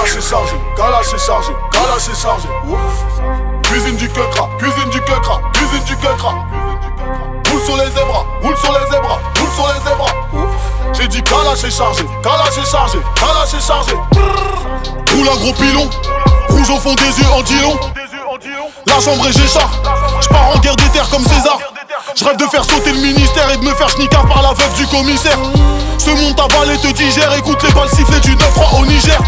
Kalash est chargé, Kalash est chargé, Kalash est chargé. Cuisine du quecra, cuisine du quecra, cuisine du quecra. Roule sur les zébras, roule sur les zébras, roule sur les zébras. J'ai dit Kalash est chargé, Kalash est chargé, Kalash est chargé. Roule un gros pilon, rouge au fond des yeux en dilon. La chambre est Géchard, j'pars en guerre des terres comme César. J'rêve de faire sauter le ministère et de me faire schnicard par la veuve du commissaire. Ce monde t'avale et te digère, écoute les balles sifflées du 9-3 au Niger.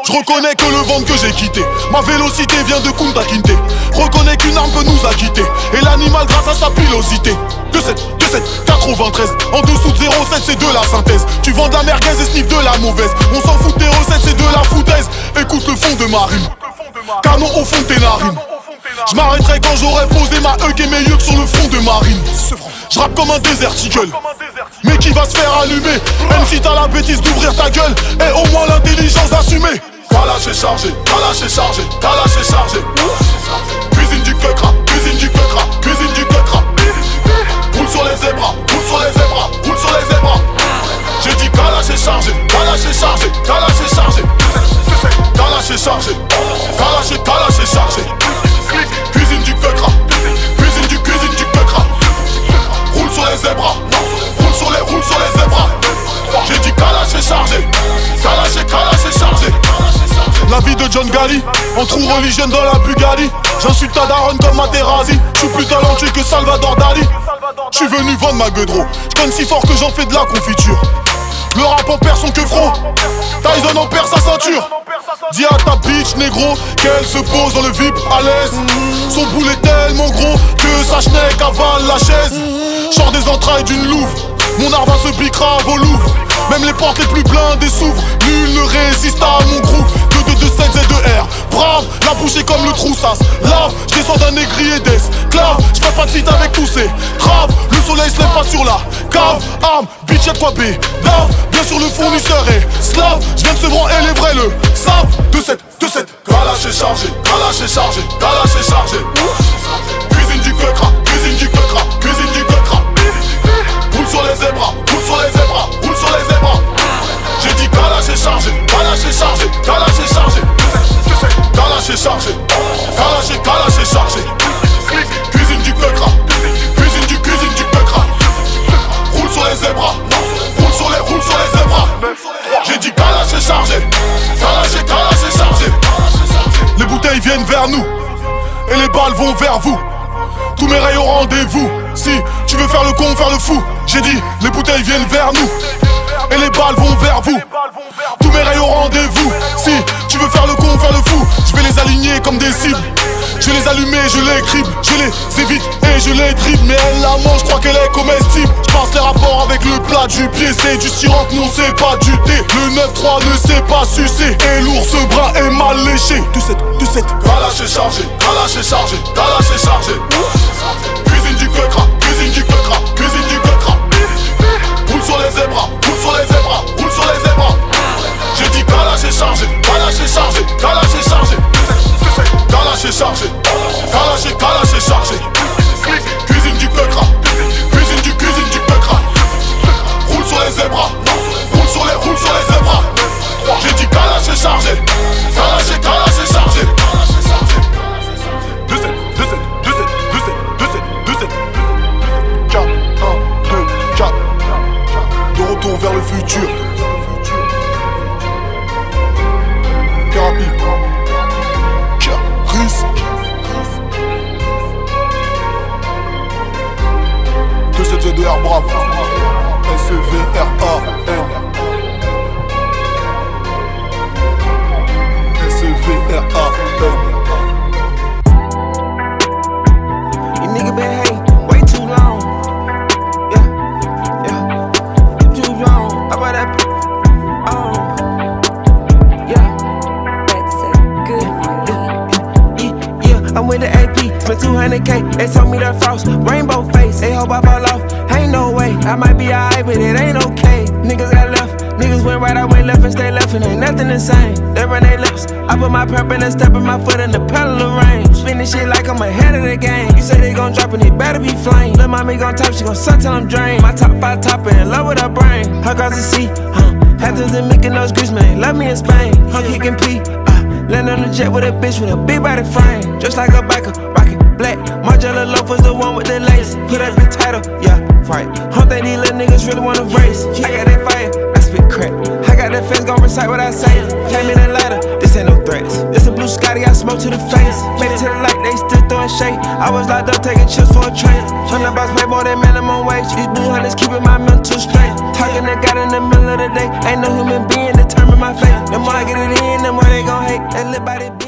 J'reconnais que le ventre que j'ai quitté, ma vélocité vient de Kunta Kinte. Reconnais qu'une arme peut nous acquitter, et l'animal grâce à sa pilosité. 2-7, 93, en dessous de 0,7 c'est de la synthèse. Tu vends de la merguez et sniff de la mauvaise. On s'en fout de tes recettes, c'est de la foutaise. Écoute le fond de ma rime, canon au fond de tes narines. J'm'arrêterai quand j'aurai posé ma hug et mes yeux sur le front de marine. J'rappe comme un déserticle, mais qui va se faire allumer. Même si t'as la bêtise d'ouvrir ta gueule, et au moins l'intelligence assumée. Kalash est chargé, Kalash est chargé, Kalash est chargé. Cuisine du quecra, cuisine du quecra, cuisine du quecra. Roule sur les zébras, roule sur les zébras, roule sur les zébras. J'ai dit Kalash est chargé, Kalash est chargé, Kalash est chargé. Kalash est chargé, Kalash est chargé. Cuisine du quecra, cuisine du quecra. Roule sur les zébras, roule sur les zébras. J'ai dit Kalash est chargé, Kalash est chargé. La vie de John Gali, en trou religion dans la Bugatti. J'insulte ta daronne comme Materazzi. J'suis plus talentueux que Salvador Dali. J'suis venu vendre ma gueudreau. J'conne si fort que j'en fais de la confiture. Le rap en perd son queufro, Tyson en perd sa ceinture. Dis à ta bitch négro qu'elle se pose dans le VIP à l'aise. Son boule est tellement gros que sa schneck avale la chaise. Sors des entrailles d'une louve, mon art va se piquera au Louvre. Même les portes les plus blindées s'ouvrent, nul ne résiste à mon groove. 2-2-2-7 et 2R, brave, la bouche est comme le troussas. Lave, j'descends d'un négrier d'esclave. J'fais pas de feat avec tous ces traves. Le soleil se lève pas sur la cave. Arme, bitch y'a de quoi bédave. Bien sûr le fournisseur est slave. J'viens de Sevran et les vrais le savent. 2-7, Kalash est chargé, Kalash est chargé, Kalash est chargé. Cuisine du quecra, cuisine du quecra, cuisine du quecra. Roule sur les zébras, roule sur les zébras, roule sur les zébras. J'ai dit Kalash est chargé, Kalash est chargé, Kalash est chargé. Kalash est chargé, Kalash est chargé. Cuisine du quecra, cuisine du quecra. Roule sur les zébras, roule sur les zébras. J'ai dit Kalash est chargé, Kalash est chargé. Les bouteilles viennent vers nous, et les balles vont vers vous. Tous mes rails au rendez-vous. Si tu veux faire le con, faire le fou. J'ai dit, les bouteilles viennent vers nous, et les balles vont vers vous. Tous mes rails au rendez-vous. Si tu veux faire le con, faire le fou. Je vais les aligner comme des cibles. Je vais les allumer, je les crible. Je les évite et je les dribble. Mais elle la mange, je crois qu'elle est comestible. Je pense les rapports avec le plat du pied. C'est du sirop, non c'est pas du thé. Le 9-3 ne sait pas sucer, et l'ours brun est mal léché. 2-7, Kalash est chargé, Kalash est chargé, Kalash est chargé. Cuisine du quecra, cuisine du quecra, cuisine du quecra. Roule sur les zébras, roule sur les zébras, roule sur les zébras. J'ai dit Kalash est chargé, Kalash est chargé, Kalash est chargé. Kalash est chargé, Kalash est chargé. Cuisine du quecra, cuisine du quecra. Roule sur les zébras, roule sur les zébras. J'ai dit Kalash est chargé, Kalash est chargé. 2-7, 4, 1, 2, 4. De retour vers le futur. Thérapie. Chris. 2-7-2-R, brave. S-E-V-R-A-N. S-E-V-R-A-N. You nigga been hating way too long. Yeah. Too long. How about that? Oh. Yeah. That's a good Yeah. I'm with the AP, spent 200K. They told me the frost, rainbow face. They hope I fall off, ain't no way. I might be alright, but it ain't okay. Niggas got left, niggas went right, I went left and stay left, and ain't nothing the same. They run their lips, I put my purple and step in my foot in the pedal of rain. Spin this shit like I'm ahead of the game. You say they gon' drop and it better be flame. Lil' mommy gon' top, she gon' suck till I'm drained. My top 5 topper in love with her brain. Her girls to see, Hamptons and Mykonos, Greece, man, love me in Spain. Her kickin' P, Land on the jet with a bitch with a big body frame. Just like a biker, rocket black. Margiela Loafers, the one with the lace. Put up the title, yeah, right. Don't think these little niggas really wanna race. I got that fire, I spit crack. I got that face, gon' recite what I say. Came in a lighter, this ain't no threats. This a blue Scotty, I smoke to the face. Made it to the light, they still throwing shade. I was locked up taking chips for a train. From the box, pay more than minimum wage. These blue hunters keeping my mental straight. Talking to God in the middle of the day. Ain't no human being determine my fate. The more I get it in, the more they gon' hate. They live by the